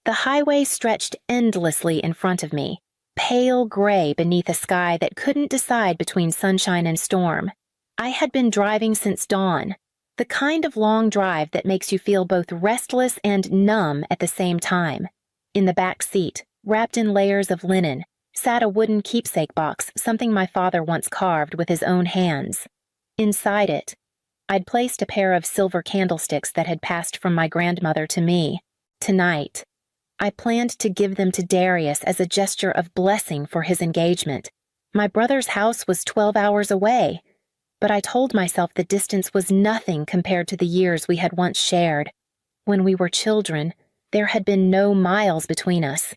The highway stretched endlessly in front of me, pale gray beneath a sky that couldn't decide between sunshine and storm. I had been driving since dawn, the kind of long drive that makes you feel both restless and numb at the same time. In the back seat, wrapped in layers of linen, sat a wooden keepsake box, something my father once carved with his own hands. Inside it, I'd placed a pair of silver candlesticks that had passed from my grandmother to me. Tonight, I planned to give them to Darius as a gesture of blessing for his engagement. My brother's house was 12 hours away, but I told myself the distance was nothing compared to the years we had once shared. When we were children, there had been no miles between us.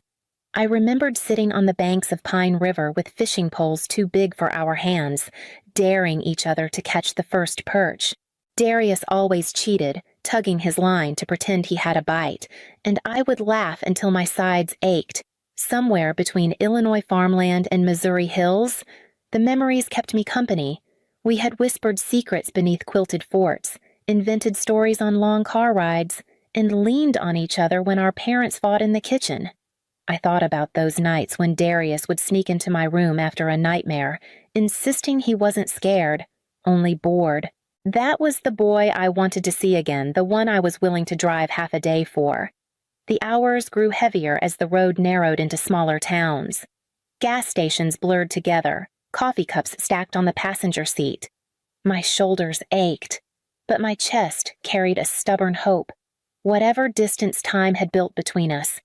I remembered sitting on the banks of Pine River with fishing poles too big for our hands, daring each other to catch the first perch. Darius always cheated, tugging his line to pretend he had a bite, and I would laugh until my sides ached. Somewhere between Illinois farmland and Missouri hills, the memories kept me company. We had whispered secrets beneath quilted forts, invented stories on long car rides, and leaned on each other when our parents fought in the kitchen. I thought about those nights when Darius would sneak into my room after a nightmare, insisting he wasn't scared, only bored. That was the boy I wanted to see again, the one I was willing to drive half a day for. The hours grew heavier as the road narrowed into smaller towns. Gas stations blurred together, coffee cups stacked on the passenger seat. My shoulders ached, but my chest carried a stubborn hope. Whatever distance time had built between us,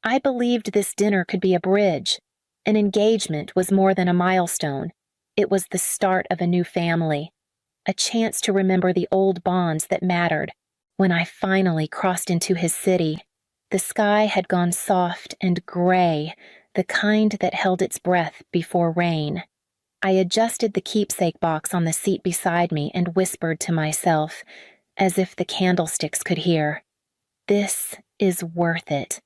I believed this dinner could be a bridge. An engagement was more than a milestone. It was the start of a new family, a chance to remember the old bonds that mattered. When I finally crossed into his city, the sky had gone soft and gray, the kind that held its breath before rain. I adjusted the keepsake box on the seat beside me and whispered to myself, as if the candlesticks could hear, "This is worth it."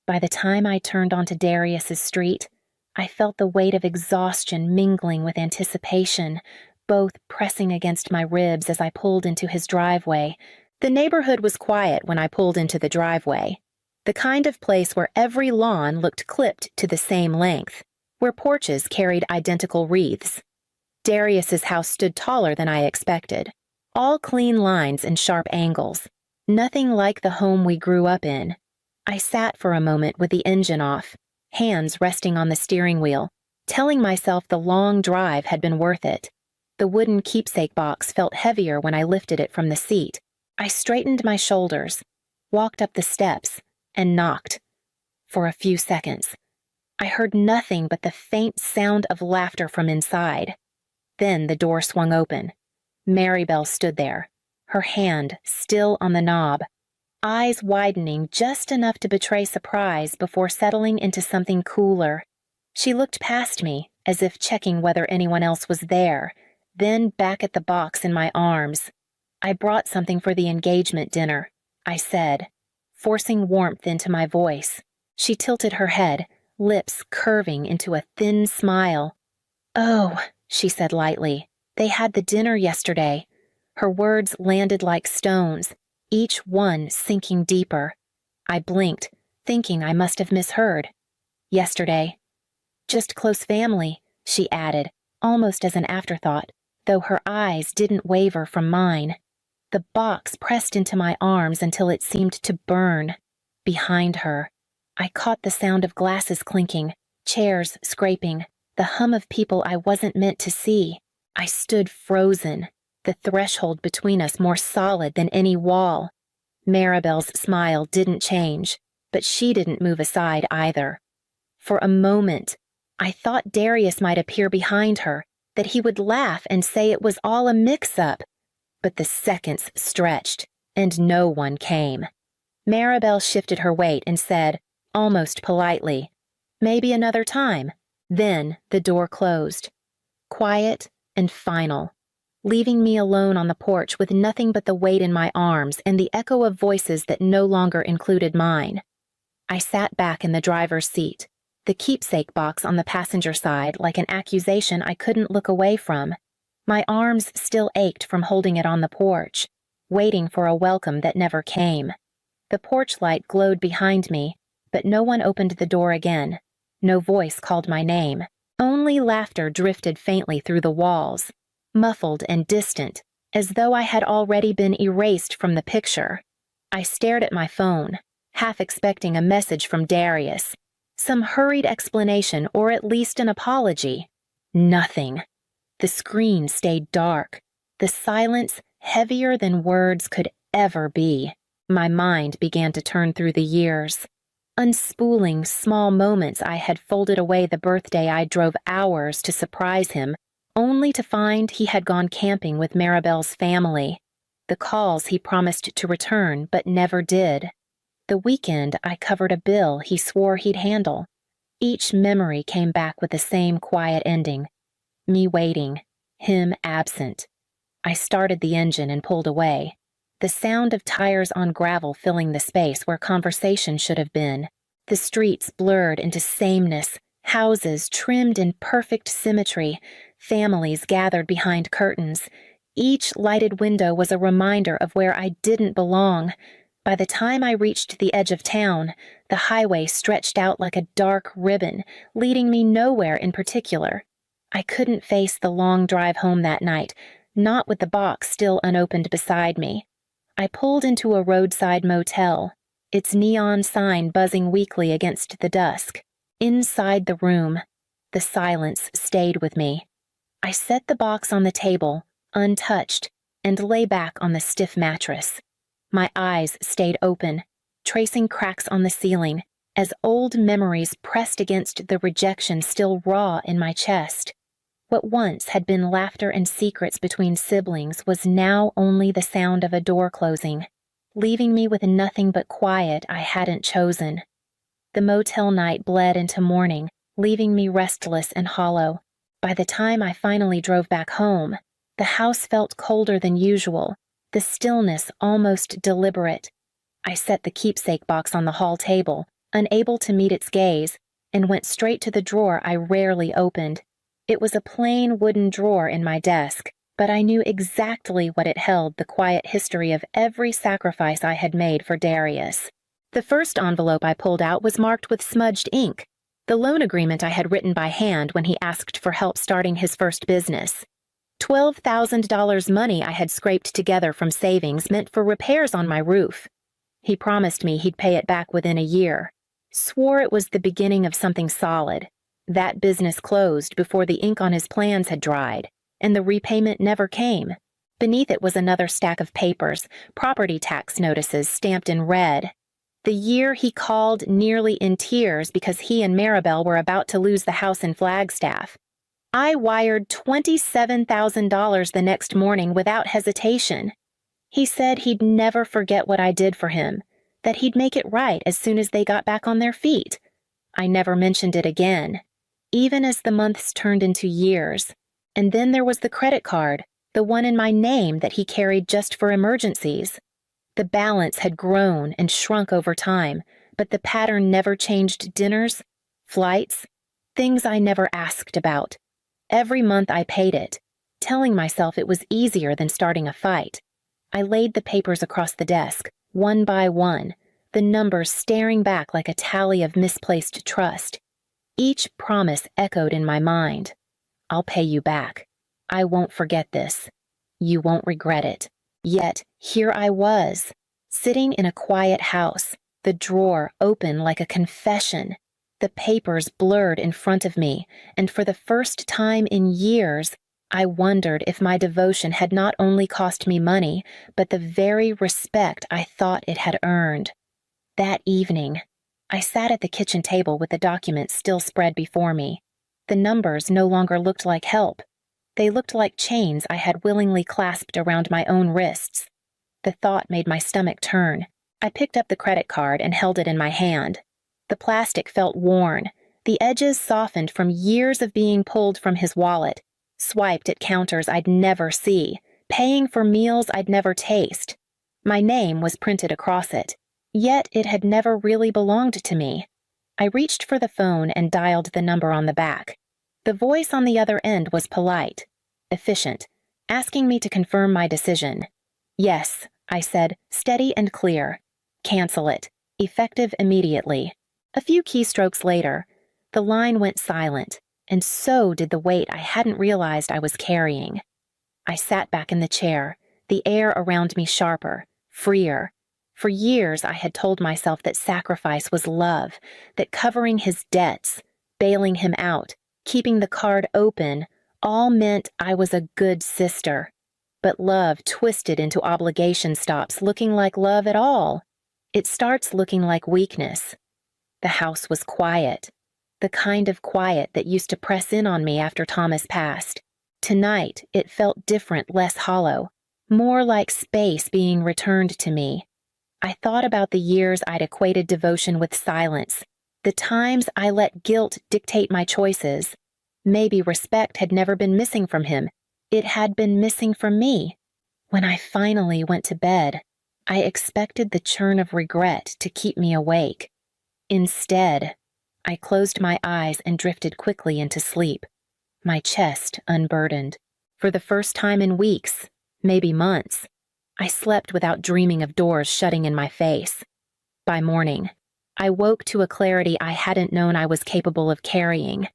By the time I turned onto Darius's street, I felt the weight of exhaustion mingling with anticipation, both pressing against my ribs as I pulled into his driveway. The neighborhood was quiet when I pulled into the driveway, the kind of place where every lawn looked clipped to the same length, where porches carried identical wreaths. Darius's house stood taller than I expected, all clean lines and sharp angles, nothing like the home we grew up in. I sat for a moment with the engine off, hands resting on the steering wheel, telling myself the long drive had been worth it. The wooden keepsake box felt heavier when I lifted it from the seat. I straightened my shoulders, walked up the steps, and knocked. For a few seconds, I heard nothing but the faint sound of laughter from inside. Then the door swung open. Maribel stood there, her hand still on the knob, eyes widening just enough to betray surprise before settling into something cooler. She looked past me, as if checking whether anyone else was there, then back at the box in my arms. "I brought something for the engagement dinner," I said, forcing warmth into my voice. She tilted her head, lips curving into a thin smile. "Oh," she said lightly, "they had the dinner yesterday." Her words landed like stones, each one sinking deeper. I blinked, thinking I must have misheard. "Yesterday. Just close family," she added, almost as an afterthought, though her eyes didn't waver from mine. The box pressed into my arms until it seemed to burn. Behind her, I caught the sound of glasses clinking, chairs scraping, the hum of people I wasn't meant to see. I stood frozen, the threshold between us more solid than any wall. Maribel's smile didn't change, but she didn't move aside either. For a moment, I thought Darius might appear behind her, that he would laugh and say it was all a mix-up. But the seconds stretched, and no one came. Maribel shifted her weight and said, almost politely, "Maybe another time." Then the door closed, quiet and final, leaving me alone on the porch with nothing but the weight in my arms and the echo of voices that no longer included mine. I sat back in the driver's seat, the keepsake box on the passenger side like an accusation I couldn't look away from. My arms still ached from holding it on the porch, waiting for a welcome that never came. The porch light glowed behind me, but no one opened the door again. No voice called my name. Only laughter drifted faintly through the walls, muffled and distant, as though I had already been erased from the picture. I stared at my phone, half expecting a message from Darius, some hurried explanation or at least an apology. Nothing. The screen stayed dark, the silence heavier than words could ever be. My mind began to turn through the years, unspooling small moments I had folded away the birthday I drove hours to surprise him, only to find he had gone camping with Maribel's family. The calls he promised to return but never did. The weekend I covered a bill he swore he'd handle. Each memory came back with the same quiet ending. Me waiting, him absent. I started the engine and pulled away, the sound of tires on gravel filling the space where conversation should have been. The streets blurred into sameness, houses trimmed in perfect symmetry, families gathered behind curtains. Each lighted window was a reminder of where I didn't belong. By the time I reached the edge of town, the highway stretched out like a dark ribbon, leading me nowhere in particular. I couldn't face the long drive home that night, not with the box still unopened beside me. I pulled into a roadside motel, its neon sign buzzing weakly against the dusk. Inside the room, the silence stayed with me. I set the box on the table, untouched, and lay back on the stiff mattress. My eyes stayed open, tracing cracks on the ceiling, as old memories pressed against the rejection still raw in my chest. What once had been laughter and secrets between siblings was now only the sound of a door closing, leaving me with nothing but quiet I hadn't chosen. The motel night bled into morning, leaving me restless and hollow. By the time I finally drove back home, the house felt colder than usual, the stillness almost deliberate. I set the keepsake box on the hall table, unable to meet its gaze, and went straight to the drawer I rarely opened. It was a plain wooden drawer in my desk, but I knew exactly what it held: the quiet history of every sacrifice I had made for Darius. The first envelope I pulled out was marked with smudged ink, the loan agreement I had written by hand when he asked for help starting his first business. $12,000 money I had scraped together from savings meant for repairs on my roof. He promised me he'd pay it back within a year. Swore it was the beginning of something solid. That business closed before the ink on his plans had dried, and the repayment never came. Beneath it was another stack of papers, property tax notices stamped in red. The year he called nearly in tears because he and Maribel were about to lose the house in Flagstaff. I wired $27,000 the next morning without hesitation. He said he'd never forget what I did for him, that he'd make it right as soon as they got back on their feet. I never mentioned it again, even as the months turned into years. And then there was the credit card, the one in my name that he carried just for emergencies. The balance had grown and shrunk over time, but the pattern never changed: dinners, flights, things I never asked about. Every month I paid it, telling myself it was easier than starting a fight. I laid the papers across the desk, one by one, the numbers staring back like a tally of misplaced trust. Each promise echoed in my mind. I'll pay you back. I won't forget this. You won't regret it. Yet, here I was, sitting in a quiet house, the drawer open like a confession, the papers blurred in front of me, and for the first time in years, I wondered if my devotion had not only cost me money, but the very respect I thought it had earned. That evening, I sat at the kitchen table with the documents still spread before me. The numbers no longer looked like help. They looked like chains I had willingly clasped around my own wrists. The thought made my stomach turn. I picked up the credit card and held it in my hand. The plastic felt worn, the edges softened from years of being pulled from his wallet, swiped at counters I'd never see, paying for meals I'd never taste. My name was printed across it, yet it had never really belonged to me. I reached for the phone and dialed the number on the back. The voice on the other end was polite, efficient, asking me to confirm my decision. Yes, I said, steady and clear. Cancel it. Effective immediately. A few keystrokes later, the line went silent, and so did the weight I hadn't realized I was carrying. I sat back in the chair, the air around me sharper, freer. For years I had told myself that sacrifice was love, that covering his debts, bailing him out, keeping the card open, all meant I was a good sister. But love twisted into obligation stops looking like love at all. It starts looking like weakness. The house was quiet, the kind of quiet that used to press in on me after Thomas passed. Tonight, it felt different, less hollow, more like space being returned to me. I thought about the years I'd equated devotion with silence, the times I let guilt dictate my choices. Maybe respect had never been missing from him. It had been missing from me. When I finally went to bed, I expected the churn of regret to keep me awake. Instead, I closed my eyes and drifted quickly into sleep, my chest unburdened. For the first time in weeks, maybe months, I slept without dreaming of doors shutting in my face. By morning, I woke to a clarity I hadn't known I was capable of carrying.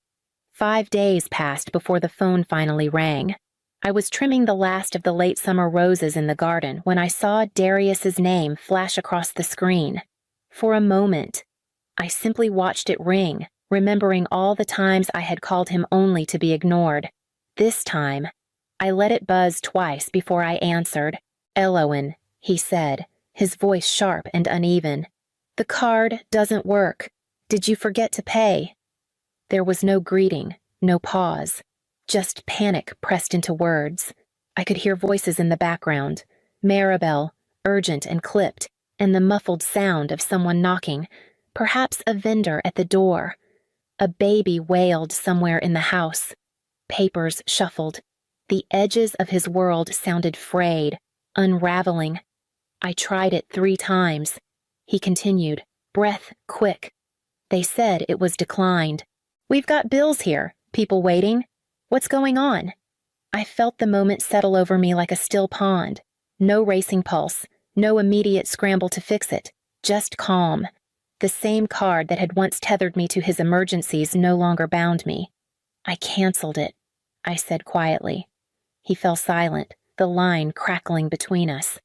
5 days passed before the phone finally rang. I was trimming the last of the late summer roses in the garden when I saw Darius's name flash across the screen. For a moment, I simply watched it ring, remembering all the times I had called him only to be ignored. This time, I let it buzz twice before I answered. "Elowen," he said, his voice sharp and uneven. "The card doesn't work. Did you forget to pay?" There was no greeting, no pause, just panic pressed into words. I could hear voices in the background, Maribel, urgent and clipped, and the muffled sound of someone knocking, perhaps a vendor at the door. A baby wailed somewhere in the house. Papers shuffled. The edges of his world sounded frayed, unraveling. I tried it 3 times. He continued, breath quick. They said it was declined. "We've got bills here, people waiting. What's going on?" I felt the moment settle over me like a still pond. No racing pulse, no immediate scramble to fix it, just calm. The same card that had once tethered me to his emergencies no longer bound me. "I canceled it," I said quietly. He fell silent, the line crackling between us.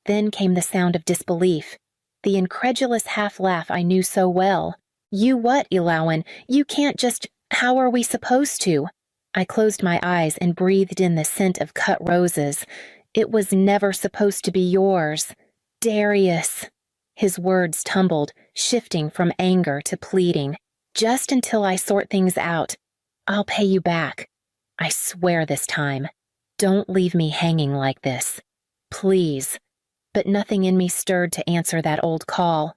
Then came the sound of disbelief, the incredulous half-laugh I knew so well. "You what, Elowen? You can't just... How are we supposed to?" I closed my eyes and breathed in the scent of cut roses. "It was never supposed to be yours. Darius." His words tumbled, shifting from anger to pleading. "Just until I sort things out. I'll pay you back. I swear this time. Don't leave me hanging like this. Please." But nothing in me stirred to answer that old call.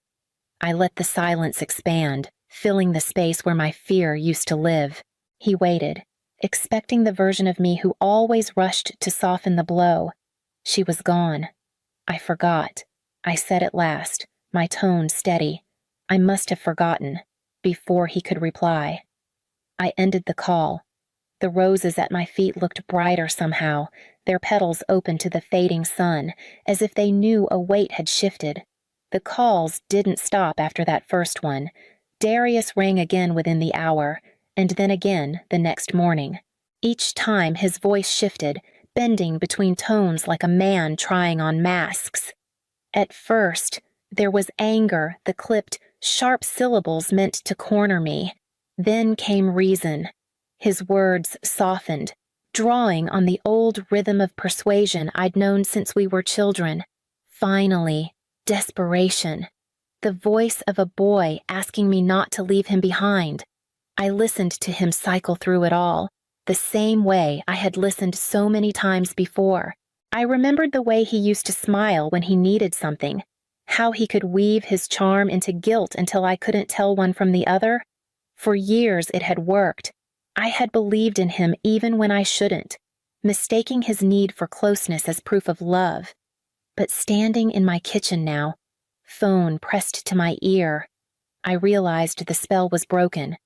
I let the silence expand, filling the space where my fear used to live. He waited, expecting the version of me who always rushed to soften the blow. She was gone. "I forgot," I said at last, my tone steady. I must have forgotten, before he could reply. I ended the call. The roses at my feet looked brighter somehow, their petals open to the fading sun, as if they knew a weight had shifted. The calls didn't stop after that first one. Darius rang again within the hour, and then again the next morning. Each time his voice shifted, bending between tones like a man trying on masks. At first, there was anger, the clipped, sharp syllables meant to corner me. Then came reason. His words softened, drawing on the old rhythm of persuasion I'd known since we were children. Finally, desperation. The voice of a boy asking me not to leave him behind. I listened to him cycle through it all, the same way I had listened so many times before. I remembered the way he used to smile when he needed something, how he could weave his charm into guilt until I couldn't tell one from the other. For years it had worked. I had believed in him even when I shouldn't, mistaking his need for closeness as proof of love. But standing in my kitchen now, phone pressed to my ear, I realized the spell was broken.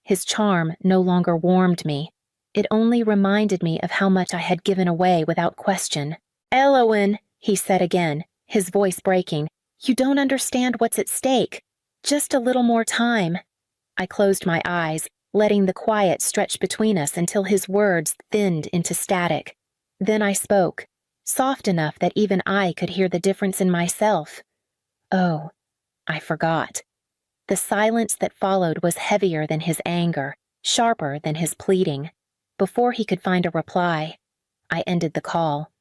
His charm no longer warmed me. It only reminded me of how much I had given away without question. "Elowen," he said again, his voice breaking, "you don't understand what's at stake. Just a little more time. I closed my eyes, letting the quiet stretch between us until his words thinned into static. Then I spoke, soft enough that even I could hear the difference in myself. Oh, I forgot. The silence that followed was heavier than his anger, sharper than his pleading. Before he could find a reply, I ended the call.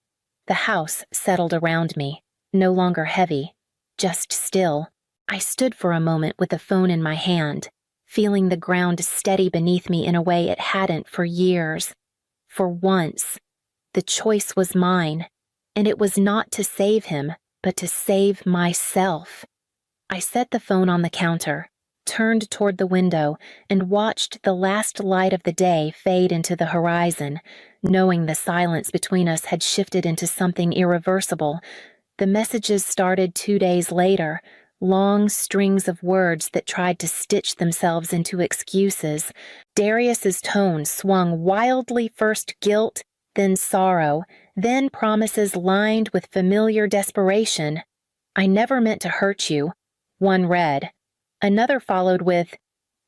The house settled around me, no longer heavy, just still. I stood for a moment with the phone in my hand, feeling the ground steady beneath me in a way it hadn't for years. For once, the choice was mine, and it was not to save him, but to save myself. I set the phone on the counter, turned toward the window, and watched the last light of the day fade into the horizon, knowing the silence between us had shifted into something irreversible. The messages started 2 days later, long strings of words that tried to stitch themselves into excuses. Darius's tone swung wildly, first guilt, then sorrow, then promises lined with familiar desperation. "I never meant to hurt you," one read. Another followed with,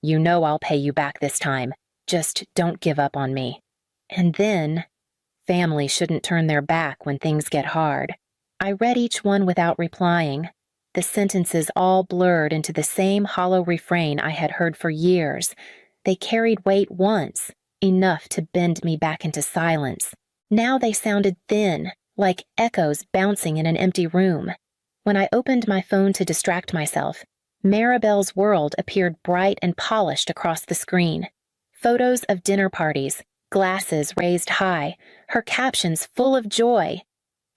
"You know I'll pay you back this time. Just don't give up on me." And then, "Family shouldn't turn their back when things get hard." I read each one without replying. The sentences all blurred into the same hollow refrain I had heard for years. They carried weight once, enough to bend me back into silence. Now they sounded thin, like echoes bouncing in an empty room. When I opened my phone to distract myself, Maribel's world appeared bright and polished across the screen. Photos of dinner parties, glasses raised high, her captions full of joy.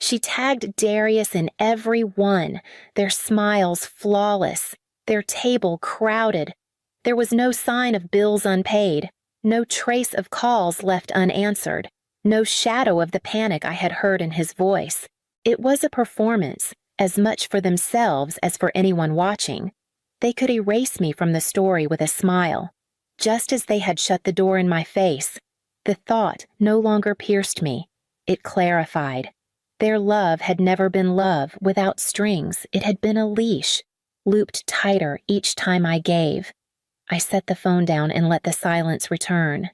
She tagged Darius in every one, their smiles flawless, their table crowded. There was no sign of bills unpaid, no trace of calls left unanswered, no shadow of the panic I had heard in his voice. It was a performance, as much for themselves as for anyone watching. They could erase me from the story with a smile. Just as they had shut the door in my face, the thought no longer pierced me. It clarified. Their love had never been love without strings. It had been a leash, looped tighter each time I gave. I set the phone down and let the silence return.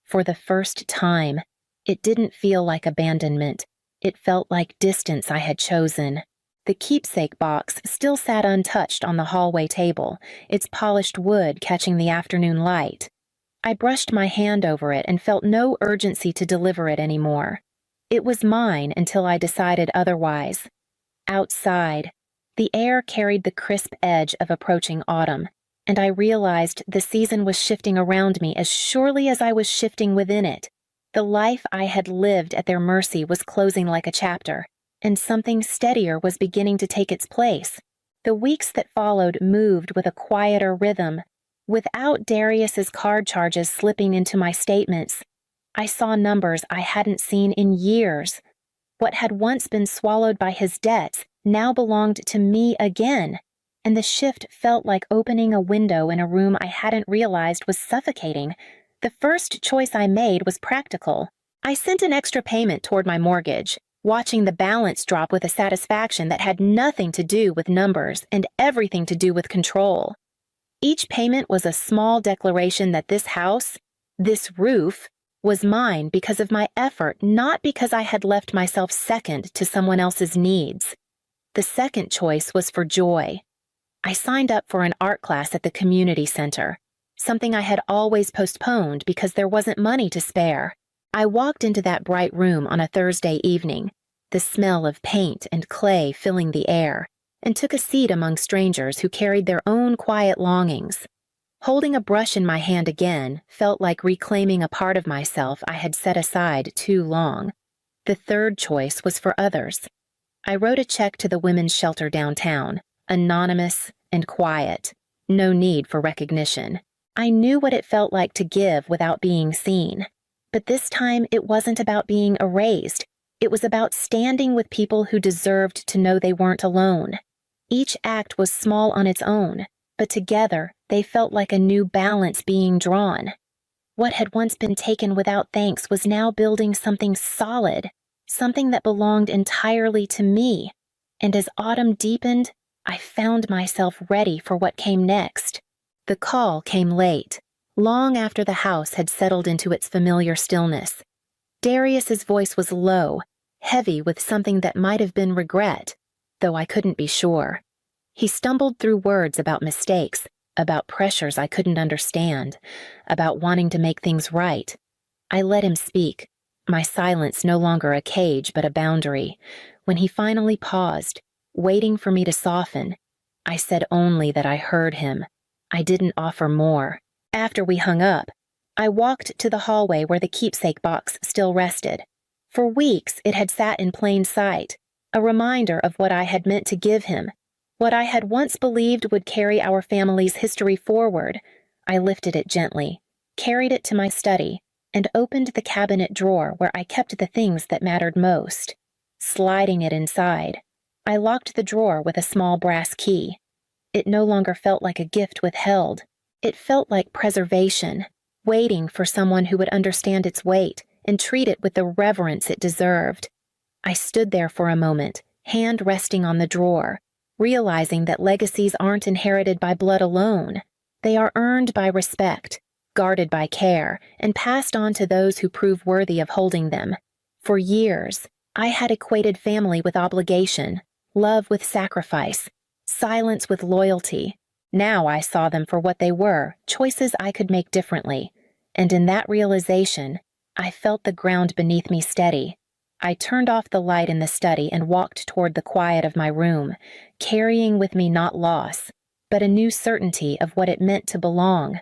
For the first time, it didn't feel like abandonment. It felt like distance I had chosen. The keepsake box still sat untouched on the hallway table, its polished wood catching the afternoon light. I brushed my hand over it and felt no urgency to deliver it anymore. It was mine until I decided otherwise. Outside, the air carried the crisp edge of approaching autumn, and I realized the season was shifting around me as surely as I was shifting within it. The life I had lived at their mercy was closing like a chapter, and something steadier was beginning to take its place. The weeks that followed moved with a quieter rhythm. Without Darius's card charges slipping into my statements, I saw numbers I hadn't seen in years. What had once been swallowed by his debts now belonged to me again, and the shift felt like opening a window in a room I hadn't realized was suffocating. The first choice I made was practical. I sent an extra payment toward my mortgage, watching the balance drop with a satisfaction that had nothing to do with numbers and everything to do with control. Each payment was a small declaration that this house, this roof, was mine because of my effort, not because I had left myself second to someone else's needs. The second choice was for joy. I signed up for an art class at the community center, something I had always postponed because there wasn't money to spare. I walked into that bright room on a Thursday evening, the smell of paint and clay filling the air, and took a seat among strangers who carried their own quiet longings. Holding a brush in my hand again felt like reclaiming a part of myself I had set aside too long. The third choice was for others. I wrote a check to the women's shelter downtown, anonymous and quiet, no need for recognition. I knew what it felt like to give without being seen. But this time it wasn't about being erased. It was about standing with people who deserved to know they weren't alone. Each act was small on its own, but together they felt like a new balance being drawn. What had once been taken without thanks was now building something solid, something that belonged entirely to me. And as autumn deepened, I found myself ready for what came next. The call came late, long after the house had settled into its familiar stillness. Darius's voice was low, heavy with something that might have been regret, though I couldn't be sure. He stumbled through words about mistakes, about pressures I couldn't understand, about wanting to make things right. I let him speak, my silence no longer a cage but a boundary. When he finally paused, waiting for me to soften, I said only that I heard him. I didn't offer more. After we hung up, I walked to the hallway where the keepsake box still rested. For weeks it had sat in plain sight, a reminder of what I had meant to give him, what I had once believed would carry our family's history forward. I lifted it gently, carried it to my study, and opened the cabinet drawer where I kept the things that mattered most. Sliding it inside, I locked the drawer with a small brass key. It no longer felt like a gift withheld. It felt like preservation, waiting for someone who would understand its weight and treat it with the reverence it deserved. I stood there for a moment, hand resting on the drawer, realizing that legacies aren't inherited by blood alone. They are earned by respect, guarded by care, and passed on to those who prove worthy of holding them. For years, I had equated family with obligation, love with sacrifice, silence with loyalty. Now I saw them for what they were, choices I could make differently. And in that realization, I felt the ground beneath me steady. I turned off the light in the study and walked toward the quiet of my room, carrying with me not loss, but a new certainty of what it meant to belong.